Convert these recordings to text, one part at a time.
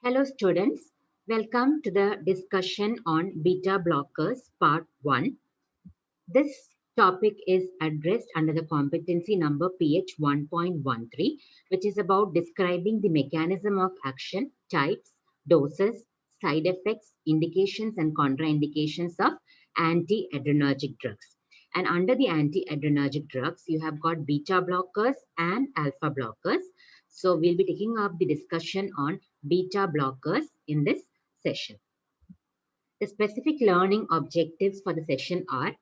Hello students, welcome to the discussion on beta blockers part 1. This topic is addressed under the competency number PH 1.13, which is about describing the mechanism of action, types, doses, side effects, indications and contraindications of anti-adrenergic drugs. And under the anti-adrenergic drugs, you have got beta blockers and alpha blockers. So we'll be taking up the discussion on beta blockers in this session. The specific learning objectives for the session are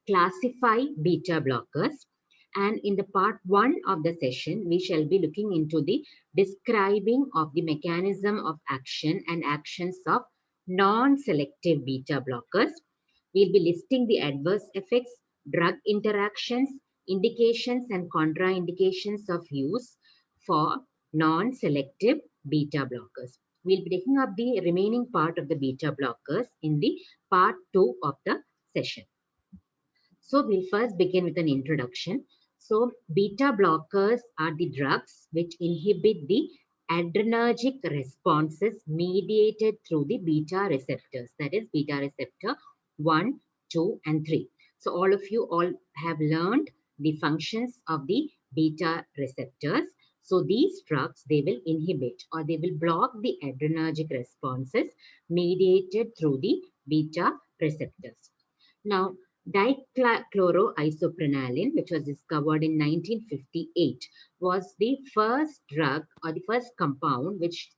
classify beta blockers. And in the part 1 of the session, we shall be looking into the describing of the mechanism of action and actions of non-selective beta blockers. We'll be listing the adverse effects, drug interactions, indications and contraindications of use for non-selective beta blockers. We'll be taking up the remaining part of the beta blockers in the part 2 of the session. So we'll first begin with an introduction. So beta blockers are the drugs which inhibit the adrenergic responses mediated through the beta receptors, that is beta receptor 1, 2 and 3. So all of you all have learned the functions of the beta receptors. So these drugs, they will inhibit or they will block the adrenergic responses mediated through the beta receptors. Now, dichloroisopranaline, which was discovered in 1958, was the first drug or the first compound which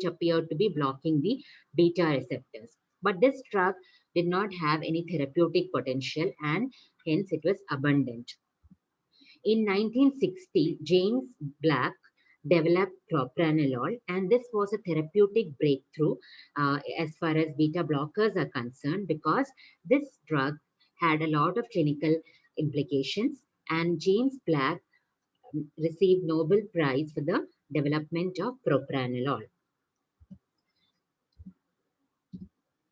appeared to be blocking the beta receptors. But this drug did not have any therapeutic potential and hence it was abandoned. In 1960, James Black developed propranolol, and this was a therapeutic breakthrough as far as beta blockers are concerned because this drug had a lot of clinical implications, and James Black received Nobel Prize for the development of propranolol.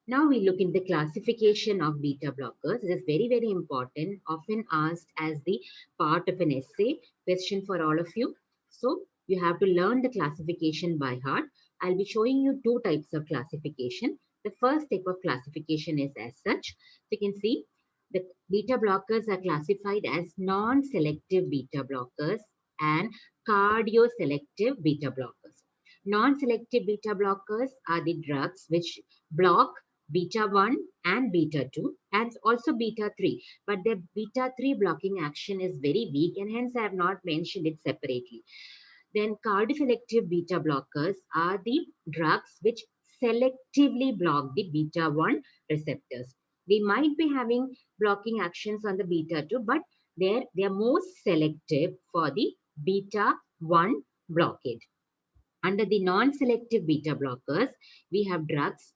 Now we look in the classification of beta blockers. It is very, very important, often asked as the part of an essay question for all of you. So you have to learn the classification by heart. I'll be showing you two types of classification. The first type of classification is as such. So you can see the beta blockers are classified as non-selective beta blockers and cardioselective beta blockers. Non-selective beta blockers are the drugs which block beta 1 and beta 2 and also beta 3. But the beta 3 blocking action is very weak and hence I have not mentioned it separately. Then cardioselective beta blockers are the drugs which selectively block the beta 1 receptors. They might be having blocking actions on the beta 2, but they are most selective for the beta 1 blockade. Under the non-selective beta blockers, we have drugs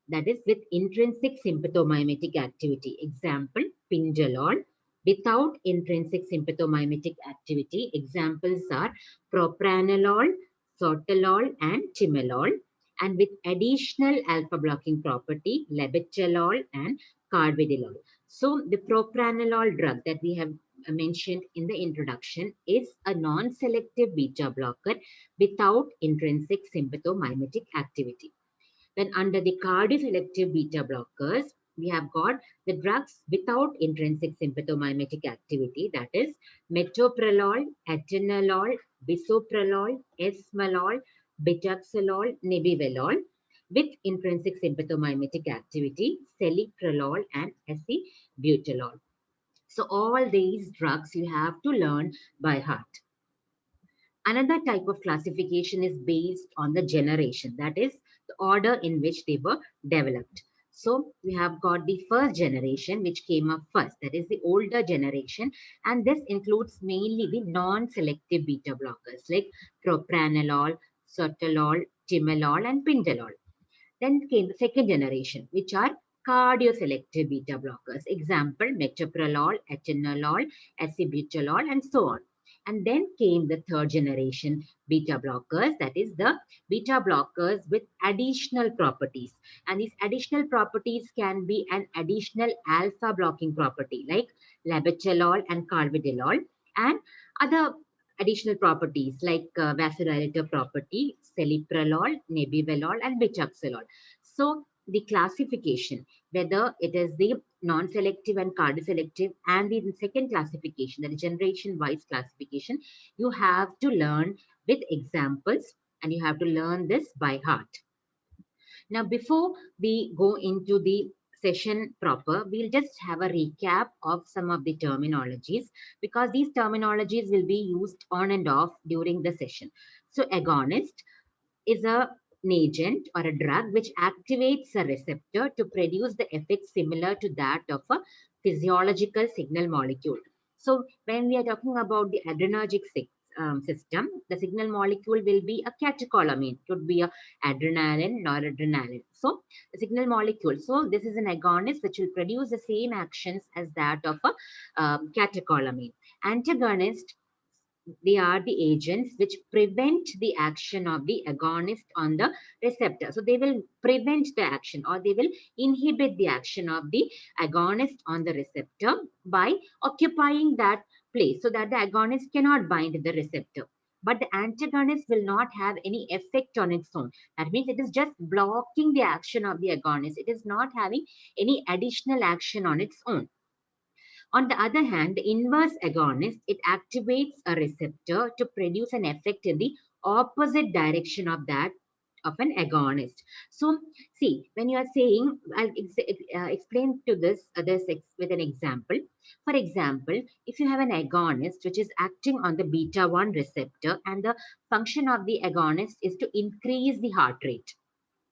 that is with intrinsic sympathomimetic activity. Example, Pindolol. Without intrinsic sympathomimetic activity, examples are propranolol, sotalol, and timolol. And with additional alpha blocking property, labetalol and carvedilol. So the propranolol drug that we have mentioned in the introduction is a non-selective beta blocker without intrinsic sympathomimetic activity. Then under the cardioselective beta blockers, we have got the drugs without intrinsic sympathomimetic activity, that is metoprolol, atenolol, bisoprolol, esmolol, betaxolol, nebivolol, with intrinsic sympathomimetic activity, celiprolol and acebutolol. So all these drugs you have to learn by heart. Another type of classification is based on the generation, that is the order in which they were developed. So we have got the first generation which came up first, that is the older generation, and this includes mainly the non-selective beta blockers like propranolol, sotalol, timolol and pindolol. Then came the second generation, which are cardioselective beta blockers. Example, metoprolol, atenolol, acebutolol, and so on. And then came the third generation beta blockers, that is the beta blockers with additional properties. And these additional properties can be an additional alpha blocking property like labetalol and carvedilol, and other additional properties like vasodilator property, celiprolol, nebivolol, and bitaxolol. So the classification, whether it is the non-selective and cardioselective, and the second classification, the generation-wise classification, you have to learn with examples, and you have to learn this by heart. Now, before we go into the session proper, we'll just have a recap of some of the terminologies, because these terminologies will be used on and off during the session. So, agonist is an agent or a drug which activates a receptor to produce the effect similar to that of a physiological signal molecule. So when we are talking about the adrenergic system, the signal molecule will be a catecholamine. It could be a adrenaline, noradrenaline. So the signal molecule. So this is an agonist which will produce the same actions as that of a catecholamine. Antagonist, they are the agents which prevent the action of the agonist on the receptor. So they will prevent the action, or they will inhibit the action of the agonist on the receptor by occupying that place so that the agonist cannot bind the receptor. But the antagonist will not have any effect on its own. That means it is just blocking the action of the agonist. It is not having any additional action on its own. On the other hand, the inverse agonist, it activates a receptor to produce an effect in the opposite direction of that of an agonist. So, see, when you are saying, I'll explain to this with an example. For example, if you have an agonist which is acting on the beta 1 receptor, and the function of the agonist is to increase the heart rate.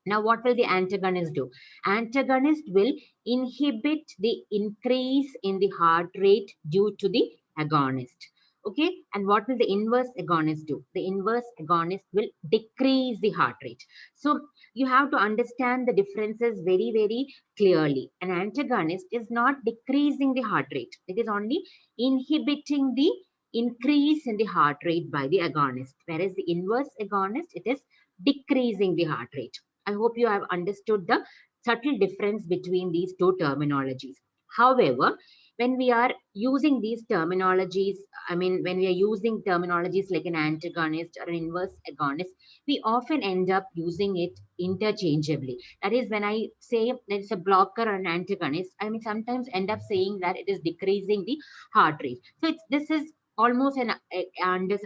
Now, what will the antagonist do? Antagonist will inhibit the increase in the heart rate due to the agonist. Okay, and what will the inverse agonist do? The inverse agonist will decrease the heart rate. So you have to understand the differences very, very clearly. An antagonist is not decreasing the heart rate, it is only inhibiting the increase in the heart rate by the agonist, whereas the inverse agonist, it is decreasing the heart rate. I hope you have understood the subtle difference between these two terminologies. However, when we are using these terminologies, I mean, when we are using terminologies like an antagonist or an inverse agonist, we often end up using it interchangeably. That is, when I say that it's a blocker or an antagonist, I mean, sometimes end up saying that it is decreasing the heart rate. So this is almost an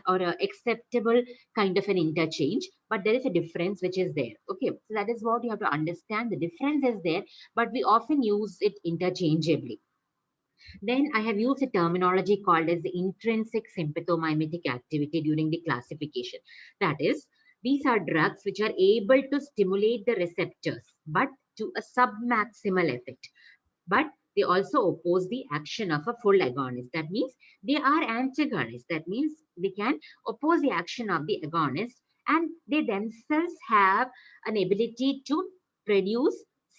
or a acceptable kind of an interchange, but there is a difference which is there. Okay, so that is what you have to understand. The difference is there, but we often use it interchangeably. Then I have used a terminology called as the intrinsic sympathomimetic activity during the classification. That is, these are drugs which are able to stimulate the receptors, but to a submaximal effect. But they also oppose the action of a full agonist. That means they are antagonists. That means they can oppose the action of the agonist, and they themselves have an ability to produce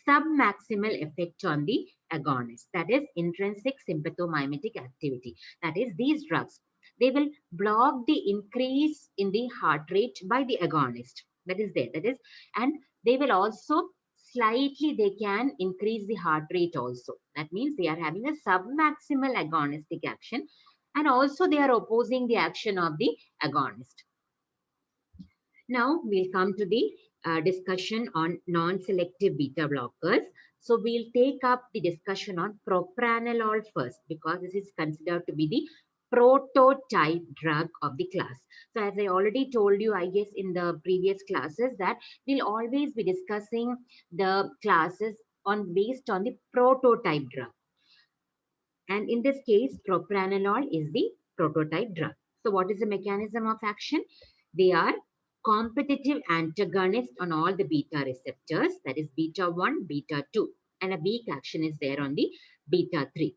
submaximal effect on the agonist. That is intrinsic sympathomimetic activity. That is, these drugs, they will block the increase in the heart rate by the agonist. That is there. That is, and they will also slightly, they can increase the heart rate also. That means they are having a submaximal agonistic action, and also they are opposing the action of the agonist. Now we'll come to the discussion on non-selective beta blockers. So we'll take up the discussion on propranolol first, because this is considered to be the prototype drug of the class. So as I already told you, I guess in the previous classes, that we'll always be discussing the classes based on the prototype drug. And in this case, propranolol is the prototype drug. So what is the mechanism of action? They are competitive antagonists on all the beta receptors, that is beta 1, beta 2, and a weak action is there on the beta 3.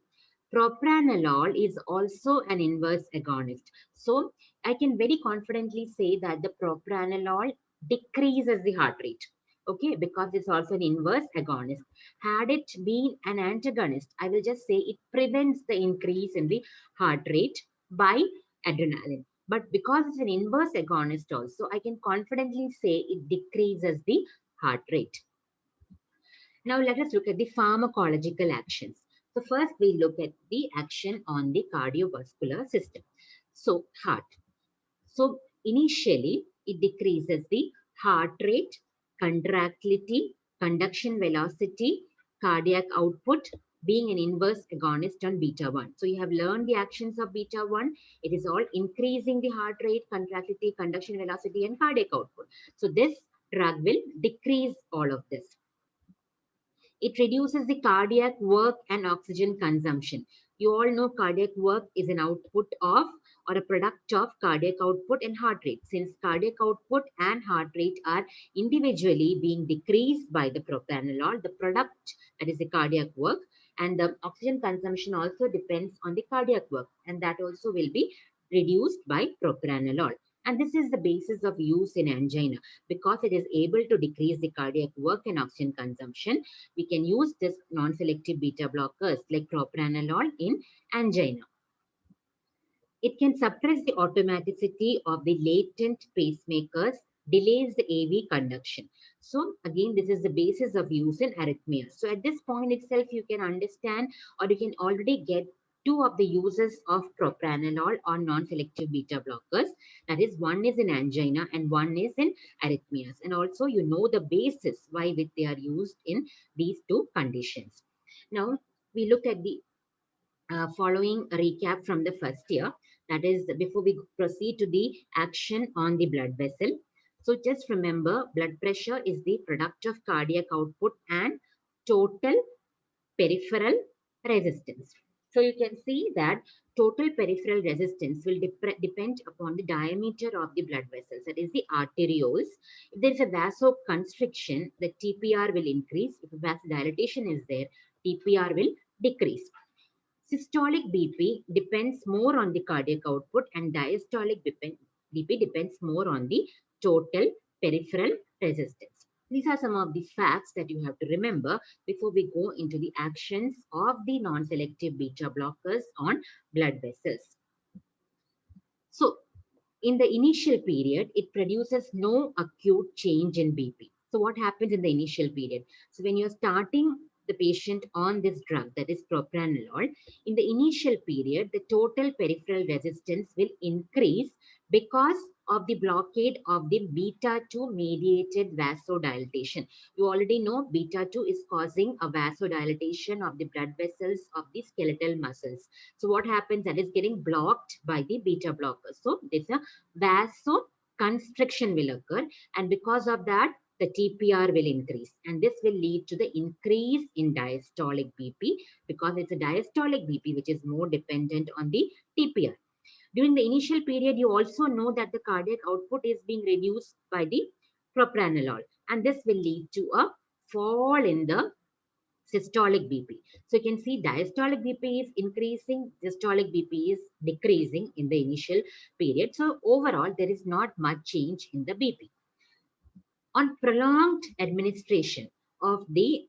Propranolol is also an inverse agonist. So I can very confidently say that the propranolol decreases the heart rate. Okay, because it's also an inverse agonist. Had it been an antagonist, I will just say it prevents the increase in the heart rate by adrenaline. But because it's an inverse agonist also, I can confidently say it decreases the heart rate. Now let us look at the pharmacological actions. So first we look at the action on the cardiovascular system. So heart. So initially, it decreases the heart rate, contractility, conduction velocity, cardiac output, being an inverse agonist on beta 1. So you have learned the actions of beta 1. It is all increasing the heart rate, contractility, conduction velocity, and cardiac output. So this drug will decrease all of this. It reduces the cardiac work and oxygen consumption. You all know cardiac work is an output of or a product of cardiac output and heart rate. Since cardiac output and heart rate are individually being decreased by the propranolol, the product, that is the cardiac work, and the oxygen consumption also depends on the cardiac work, and that also will be reduced by propranolol. And this is the basis of use in angina because it is able to decrease the cardiac work and oxygen consumption. We can use this non-selective beta blockers like propranolol in angina. It can suppress the automaticity of the latent pacemakers, delays the AV conduction. So again, this is the basis of use in arrhythmia. So at this point itself, you can understand or you can already get two of the uses of propranolol or non-selective beta blockers. That is, one is in angina and one is in arrhythmias. And also you know the basis why they are used in these two conditions. Now we look at the following a recap from the first year. That is, before we proceed to the action on the blood vessel. So just remember, blood pressure is the product of cardiac output and total peripheral resistance. So you can see that total peripheral resistance will depend upon the diameter of the blood vessels, that is the arterioles. If there is a vasoconstriction, the TPR will increase. If vasodilatation is there, TPR will decrease. Systolic BP depends more on the cardiac output and diastolic BP depends more on the total peripheral resistance. These are some of the facts that you have to remember before we go into the actions of the non-selective beta blockers on blood vessels. So, in the initial period, it produces no acute change in BP. So what happens in the initial period? So when you're starting the patient on this drug, that is propranolol, in the initial period, the total peripheral resistance will increase because of the blockade of the beta 2 mediated vasodilatation. You already know beta 2 is causing a vasodilatation of the blood vessels of the skeletal muscles. So what happens? That is getting blocked by the beta blockers. So there's a vasoconstriction will occur, and because of that, the TPR will increase, and this will lead to the increase in diastolic BP because it's a diastolic BP which is more dependent on the TPR. During the initial period, you also know that the cardiac output is being reduced by the propranolol, and this will lead to a fall in the systolic BP. So you can see diastolic BP is increasing, systolic BP is decreasing in the initial period. So overall, there is not much change in the BP. On prolonged administration of the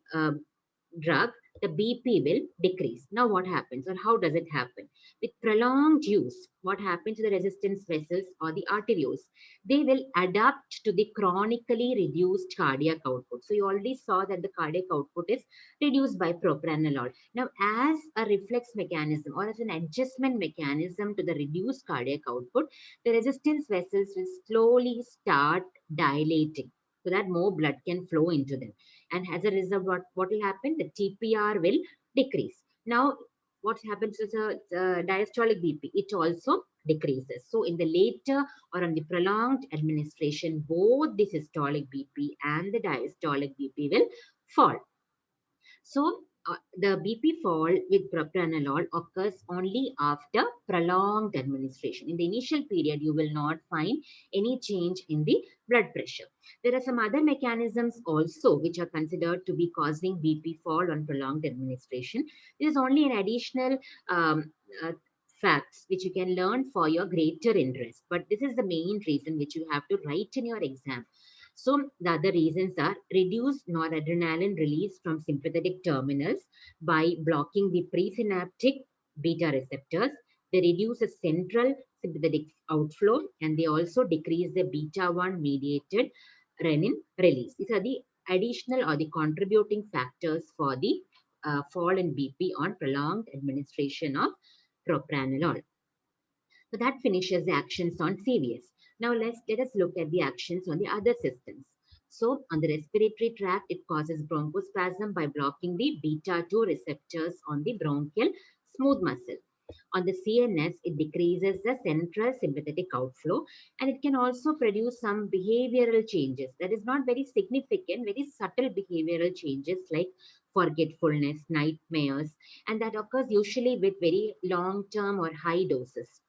drug, the BP will decrease. Now what happens or how does it happen? With prolonged use, what happens to the resistance vessels or the arterioles? They will adapt to the chronically reduced cardiac output. So you already saw that the cardiac output is reduced by propranolol. Now as a reflex mechanism or as an adjustment mechanism to the reduced cardiac output, the resistance vessels will slowly start dilating so that more blood can flow into them. And as a result, what will happen? The TPR will decrease. Now, what happens to the diastolic BP? It also decreases. So, in the later or on the prolonged administration, both the systolic BP and the diastolic BP will fall. So, the BP fall with propranolol occurs only after prolonged administration. In the initial period, you will not find any change in the blood pressure. There are some other mechanisms also which are considered to be causing BP fall on prolonged administration. This is only an additional facts which you can learn for your greater interest. But this is the main reason which you have to write in your exam. So the other reasons are reduced noradrenaline release from sympathetic terminals by blocking the presynaptic beta receptors. They reduce the central sympathetic outflow and they also decrease the beta 1 mediated renin release. These are the additional or the contributing factors for the fall in BP on prolonged administration of propranolol. So that finishes the actions on CVS. Now let us look at the actions on the other systems. So on the respiratory tract, it causes bronchospasm by blocking the beta 2 receptors on the bronchial smooth muscle. On the CNS, it decreases the central sympathetic outflow, and it can also produce some behavioral changes that is not very significant, very subtle behavioral changes like forgetfulness, nightmares, and that occurs usually with very long term or high doses.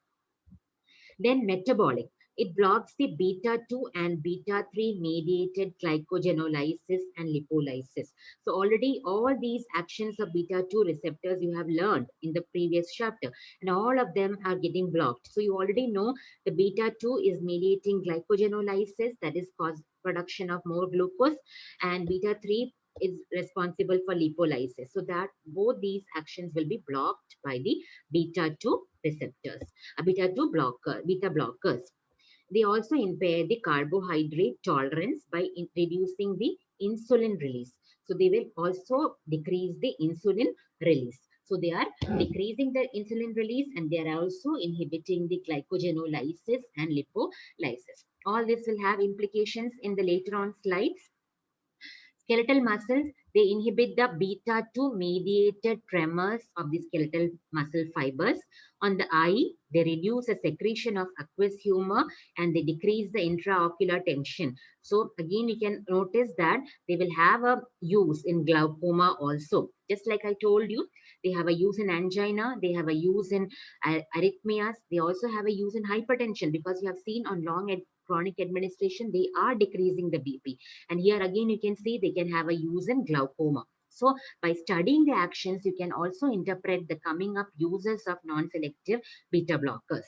Then metabolic. It blocks the beta 2 and beta 3 mediated glycogenolysis and lipolysis. So already all these actions of beta 2 receptors you have learned in the previous chapter, and all of them are getting blocked. So you already know the beta 2 is mediating glycogenolysis, that is cause production of more glucose, and beta 3 is responsible for lipolysis. So that both these actions will be blocked by the beta 2 receptors, beta blockers. They also impair the carbohydrate tolerance by reducing the insulin release. So they will also decrease the insulin release. So they are decreasing the insulin release, and they are also inhibiting the glycogenolysis and lipolysis. All this will have implications in the later on slides. Skeletal muscles, they inhibit the beta 2 mediated tremors of the skeletal muscle fibers. On the eye, they reduce the secretion of aqueous humor, and they decrease the intraocular tension. So again, you can notice that they will have a use in glaucoma also. Just like I told you, they have a use in angina, they have a use in arrhythmias, they also have a use in hypertension, because you have seen on long chronic administration, they are decreasing the BP. And here again, you can see they can have a use in glaucoma. So by studying the actions, you can also interpret the coming up uses of non-selective beta blockers.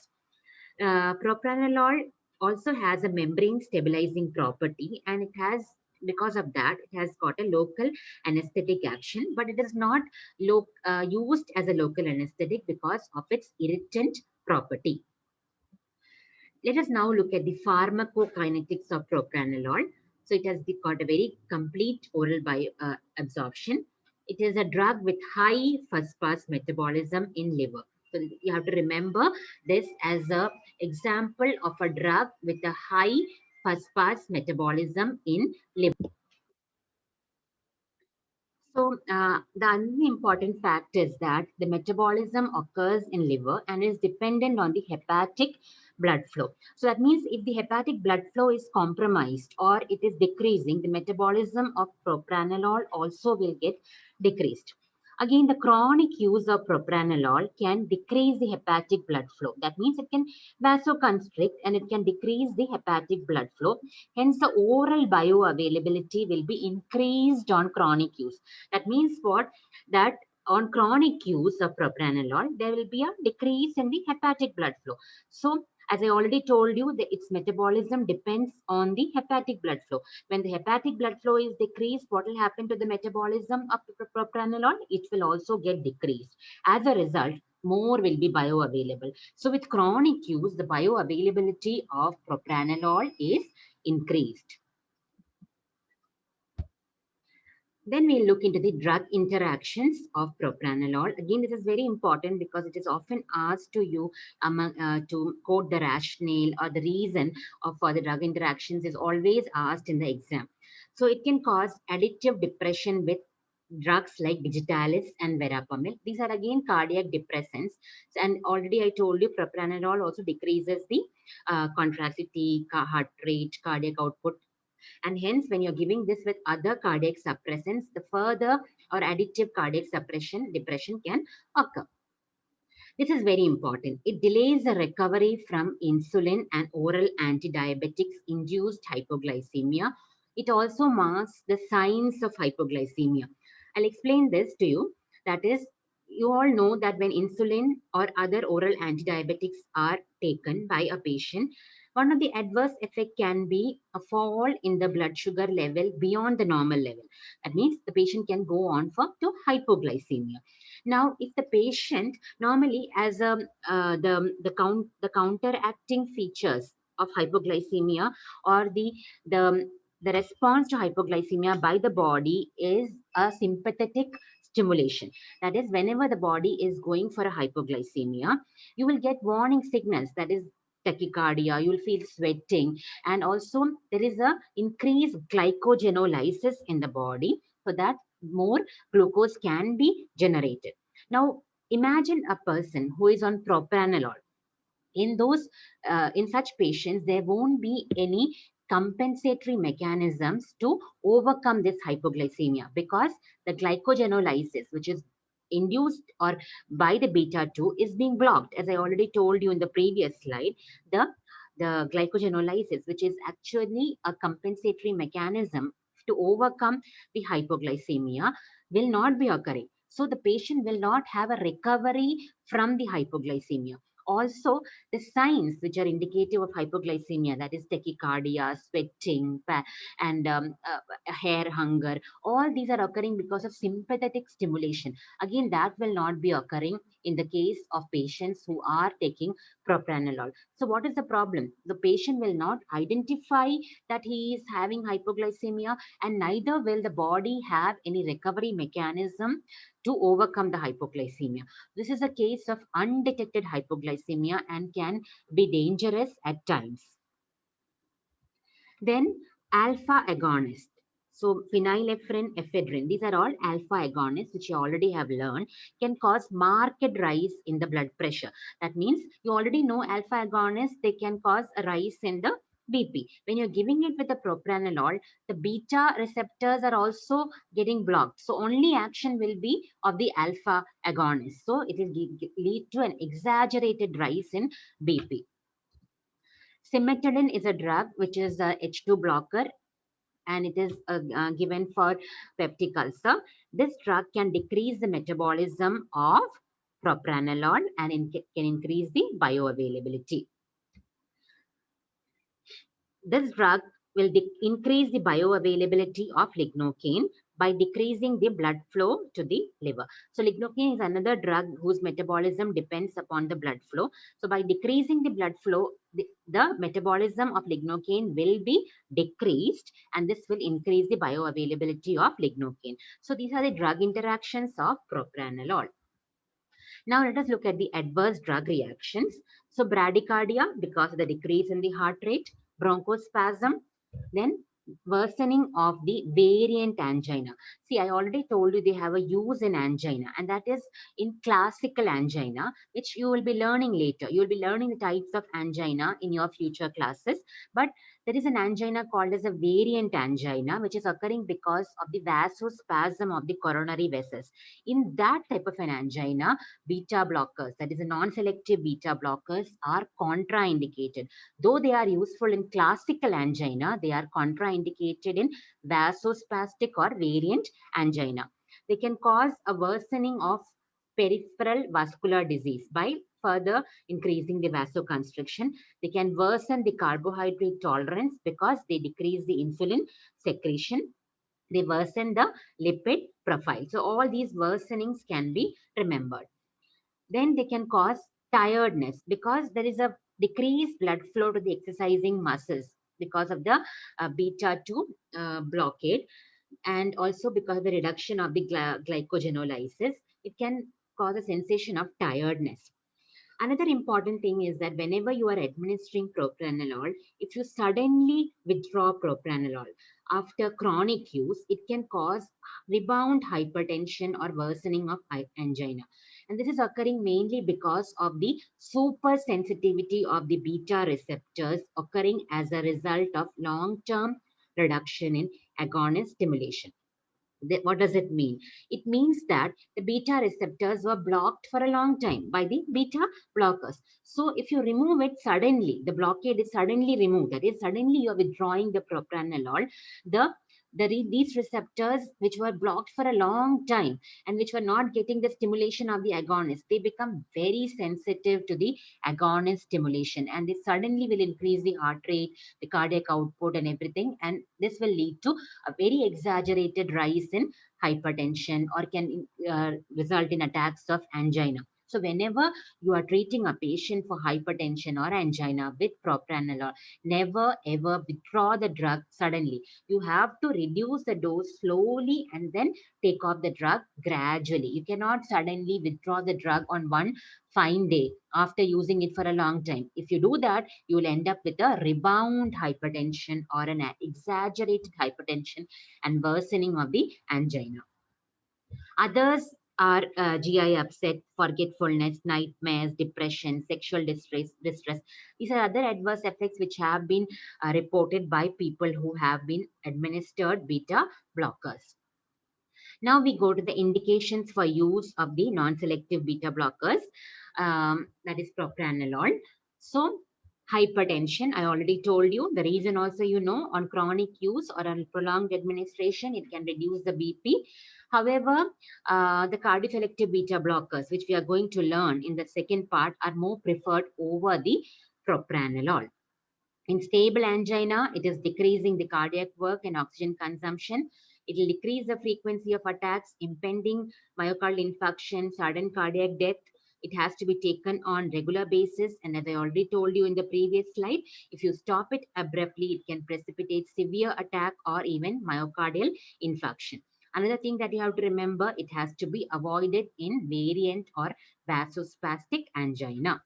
Propranolol also has a membrane stabilizing property, and it has, because of that, it has got a local anesthetic action, but it is not used as a local anesthetic because of its irritant property. Let us now look at the pharmacokinetics of propranolol. So it has got a very complete oral absorption. It is a drug with high first-pass metabolism in liver. So you have to remember this as an example of a drug with a high first-pass metabolism in liver. So the other important fact is that the metabolism occurs in liver and is dependent on the hepatic blood flow. So that means if the hepatic blood flow is compromised or it is decreasing, the metabolism of propranolol also will get decreased. Again, the chronic use of propranolol can decrease the hepatic blood flow. That means it can vasoconstrict and it can decrease the hepatic blood flow. Hence, the oral bioavailability will be increased on chronic use. That means what? That on chronic use of propranolol, there will be a decrease in the hepatic blood flow. So, as I already told you, its metabolism depends on the hepatic blood flow. When the hepatic blood flow is decreased, what will happen to the metabolism of propranolol? It will also get decreased. As a result, more will be bioavailable. So, with chronic use, the bioavailability of propranolol is increased. Then we'll look into the drug interactions of propranolol. Again, this is very important because it is often asked to you to quote the rationale or the reason for the drug interactions is always asked in the exam. So it can cause addictive depression with drugs like digitalis and verapamil. These are again cardiac depressants. And already I told you propranolol also decreases the contractility, heart rate, cardiac output, and hence, when you're giving this with other cardiac suppressants, the further or additive cardiac suppression, depression can occur. This is very important. It delays the recovery from insulin and oral antidiabetics induced hypoglycemia. It also masks the signs of hypoglycemia. I'll explain this to you. That is, you all know that when insulin or other oral antidiabetics are taken by a patient, one of the adverse effect can be a fall in the blood sugar level beyond the normal level. That means the patient can go on to hypoglycemia. Now, if the patient normally as the counteracting features of hypoglycemia or the response to hypoglycemia by the body is a sympathetic stimulation. That is, whenever the body is going for a hypoglycemia, you will get warning signals. That is tachycardia, you will feel sweating, and also there is a increased glycogenolysis in the body, so that more glucose can be generated. Now, imagine a person who is on propranolol. In such patients, there won't be any compensatory mechanisms to overcome this hypoglycemia, because the glycogenolysis, which is induced or by the beta 2, is being blocked. As I already told you in the previous slide, the glycogenolysis, which is actually a compensatory mechanism to overcome the hypoglycemia, will not be occurring. So the patient will not have a recovery from the hypoglycemia. Also, the signs which are indicative of hypoglycemia, that is tachycardia, sweating, and hair hunger, all these are occurring because of sympathetic stimulation. Again, that will not be occurring in the case of patients who are taking propranolol. So what is the problem? The patient will not identify that he is having hypoglycemia, and neither will the body have any recovery mechanism to overcome the hypoglycemia. This is a case of undetected hypoglycemia and can be dangerous at times. Then alpha agonist. So phenylephrine, ephedrine, these are all alpha agonists, which you already have learned, can cause marked rise in the blood pressure. That means you already know alpha agonists, they can cause a rise in the BP. When you're giving it with the propranolol, the beta receptors are also getting blocked. So only action will be of the alpha agonist. So it will lead to an exaggerated rise in BP. Cimetidine is a drug which is a H2 blocker, and it is given for peptic ulcer. This drug can decrease the metabolism of propranolol and can increase the bioavailability. This drug will increase the bioavailability of lignocaine by decreasing the blood flow to the liver. So lignocaine is another drug whose metabolism depends upon the blood flow. So by decreasing the blood flow, the metabolism of lignocaine will be decreased, and this will increase the bioavailability of lignocaine. So these are the drug interactions of propranolol. Now let us look at the adverse drug reactions. So bradycardia, because of the decrease in the heart rate, bronchospasm, then worsening of the variant angina. See, I already told you they have a use in angina, and that is in classical angina, which you will be learning later. You will be learning the types of angina in your future classes, but there is an angina called as a variant angina, which is occurring because of the vasospasm of the coronary vessels. In that type of an angina, beta blockers, that is a non-selective beta blockers, are contraindicated. Though they are useful in classical angina, they are contraindicated in vasospastic or variant angina. They can cause a worsening of peripheral vascular disease by further increasing the vasoconstriction. They can worsen the carbohydrate tolerance because they decrease the insulin secretion. They worsen the lipid profile. So all these worsenings can be remembered. Then they can cause tiredness because there is a decreased blood flow to the exercising muscles because of the beta 2 blockade, and also because of the reduction of the glycogenolysis. It can cause a sensation of tiredness. Another important thing is that whenever you are administering propranolol, if you suddenly withdraw propranolol after chronic use, it can cause rebound hypertension or worsening of angina. And this is occurring mainly because of the super sensitivity of the beta receptors occurring as a result of long-term reduction in agonist stimulation. What does it mean? It means that the beta receptors were blocked for a long time by the beta blockers. So if you remove it suddenly, the blockade is suddenly removed. That is, suddenly you are withdrawing the propranolol. These receptors, which were blocked for a long time and which were not getting the stimulation of the agonist, they become very sensitive to the agonist stimulation, and they suddenly will increase the heart rate, the cardiac output, and everything. And this will lead to a very exaggerated rise in hypertension or can result in attacks of angina. So whenever you are treating a patient for hypertension or angina with propranolol, never ever withdraw the drug suddenly. You have to reduce the dose slowly and then take off the drug gradually. You cannot suddenly withdraw the drug on one fine day after using it for a long time. If you do that, you will end up with a rebound hypertension or an exaggerated hypertension and worsening of the angina. Others are GI upset, forgetfulness, nightmares, depression, sexual distress. These are other adverse effects which have been reported by people who have been administered beta blockers. Now we go to the indications for use of the non-selective beta blockers, that is propranolol. So hypertension, I already told you. The reason also you know, on chronic use or on prolonged administration, it can reduce the BP. However, the cardioselective beta blockers, which we are going to learn in the second part, are more preferred over the propranolol. In stable angina, it is decreasing the cardiac work and oxygen consumption. It will decrease the frequency of attacks, impending myocardial infarction, sudden cardiac death. It has to be taken on regular basis. And as I already told you in the previous slide, if you stop it abruptly, it can precipitate severe attack or even myocardial infarction. Another thing that you have to remember, it has to be avoided in variant or vasospastic angina.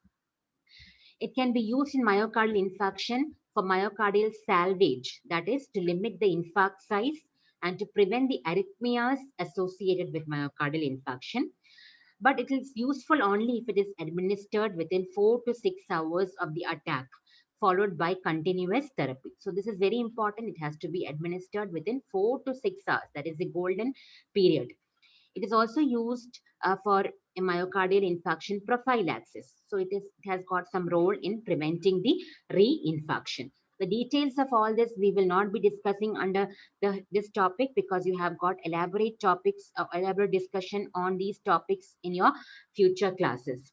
It can be used in myocardial infarction for myocardial salvage, that is, to limit the infarct size and to prevent the arrhythmias associated with myocardial infarction. But it is useful only if it is administered within 4 to 6 hours of the attack, followed by continuous therapy. So this is very important. It has to be administered within 4 to 6 hours. That is the golden period. It is also used for a myocardial infarction prophylaxis. So it has got some role in preventing the reinfarction. The details of all this we will not be discussing under this topic because you have got elaborate topics, elaborate discussion on these topics in your future classes.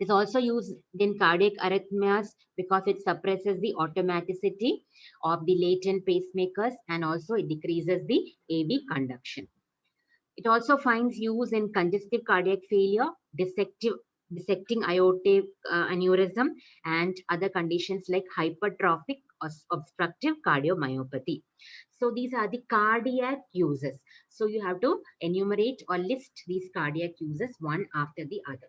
It is also used in cardiac arrhythmias because it suppresses the automaticity of the latent pacemakers and also it decreases the AV conduction. It also finds use in congestive cardiac failure, dissecting aortic aneurysm, and other conditions like hypertrophic or obstructive cardiomyopathy. So these are the cardiac uses. So you have to enumerate or list these cardiac uses one after the other.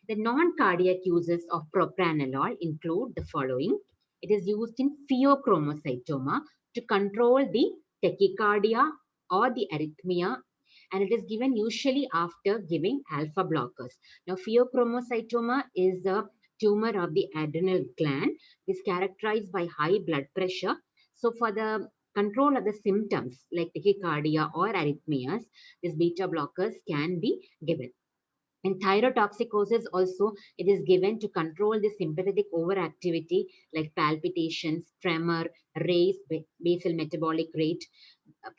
The non-cardiac uses of propranolol include the following. It is used in pheochromocytoma to control the tachycardia or the arrhythmia, and it is given usually after giving alpha blockers. Now, pheochromocytoma is a tumor of the adrenal gland. It is characterized by high blood pressure. So, for the control of the symptoms like tachycardia or arrhythmias, these beta blockers can be given. In thyrotoxicosis also, it is given to control the sympathetic overactivity like palpitations, tremor, raised basal metabolic rate.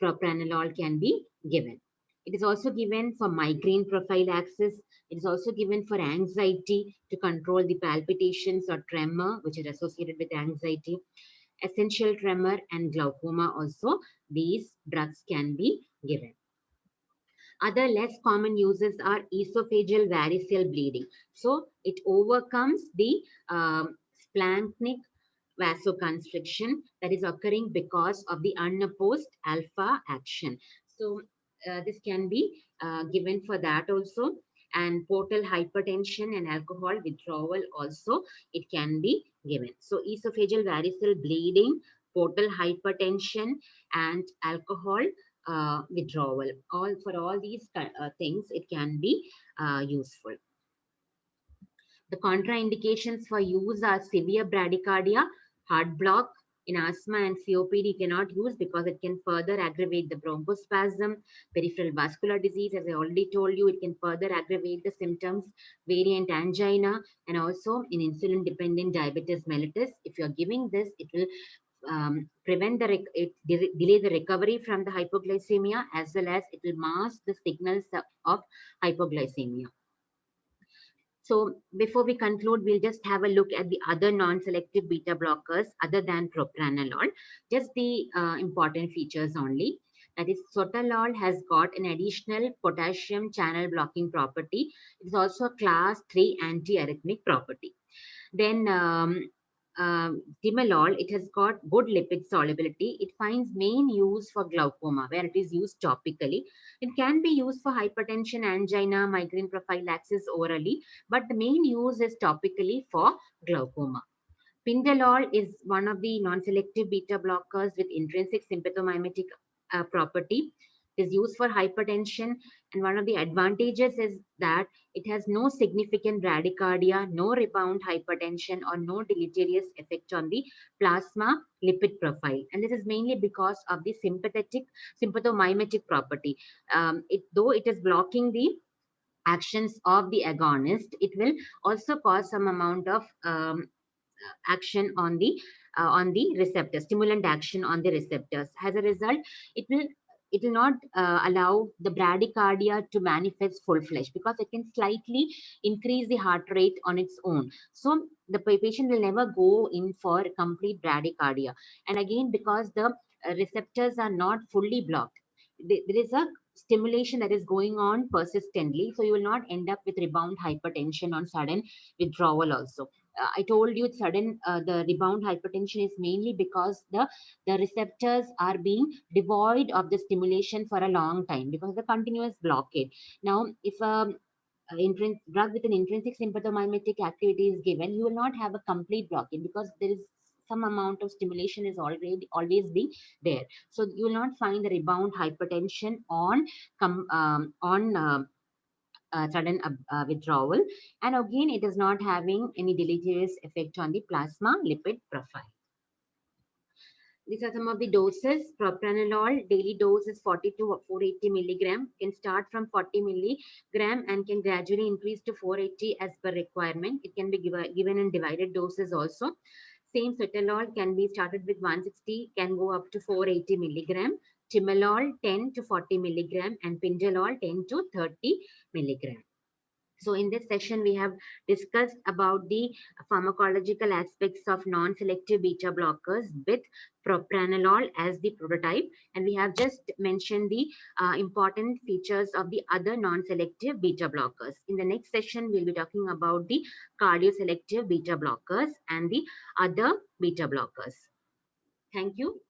Propranolol can be given. It is also given for migraine prophylaxis. It is also given for anxiety to control the palpitations or tremor which are associated with anxiety. Essential tremor and glaucoma also, these drugs can be given. Other less common uses are esophageal variceal bleeding. So it overcomes the splanchnic vasoconstriction that is occurring because of the unopposed alpha action. So this can be given for that also. And portal hypertension and alcohol withdrawal also it can be given. So esophageal variceal bleeding, portal hypertension, and alcohol withdrawal. For all these things, it can be useful. The contraindications for use are severe bradycardia, heart block. In asthma and COPD, you cannot use because it can further aggravate the bronchospasm, peripheral vascular disease, as I already told you, it can further aggravate the symptoms, variant angina, and also in insulin-dependent diabetes mellitus. If you're giving this, it will prevent delay the recovery from the hypoglycemia as well as it will mask the signals of hypoglycemia. So before we conclude, we'll just have a look at the other non-selective beta blockers other than propranolol, just the important features only. That is, sotalol has got an additional potassium channel blocking property. It is also a class 3 antiarrhythmic property. Then timolol, it has got good lipid solubility. It finds main use for glaucoma, where it is used topically. It can be used for hypertension, angina, migraine prophylaxis orally, but the main use is topically for glaucoma. Pindalol is one of the non-selective beta blockers with intrinsic sympathomimetic property. It is used for hypertension, and one of the advantages is that it has no significant bradycardia, no rebound hypertension, or no deleterious effect on the plasma lipid profile. And this is mainly because of the sympathomimetic property. Though it is blocking the actions of the agonist, it will also cause some amount of action on the receptor, stimulant action on the receptors. As a result, it will not allow the bradycardia to manifest full fledged, because it can slightly increase the heart rate on its own. So the patient will never go in for complete bradycardia. And again, because the receptors are not fully blocked, there is a stimulation that is going on persistently, so you will not end up with rebound hypertension on sudden withdrawal also. I told you the rebound hypertension is mainly because the receptors are being devoid of the stimulation for a long time because of the continuous blockade. Now, if a drug with an intrinsic sympathomimetic activity is given, you will not have a complete blockade because there is some amount of stimulation is already always being there. So you will not find the rebound hypertension on sudden withdrawal. And again, it is not having any deleterious effect on the plasma lipid profile. These are some of the doses. Propranolol, daily dose is 40 to 480 milligram. Can start from 40 milligram and can gradually increase to 480 as per requirement. It can be given in divided doses also. Same sotalol can be started with 160, can go up to 480 milligram. Timolol 10 to 40 milligram and pindalol 10 to 30 milligram. So in this session, we have discussed about the pharmacological aspects of non-selective beta blockers with propranolol as the prototype. And we have just mentioned the important features of the other non-selective beta blockers. In the next session, we'll be talking about the cardioselective beta blockers and the other beta blockers. Thank you.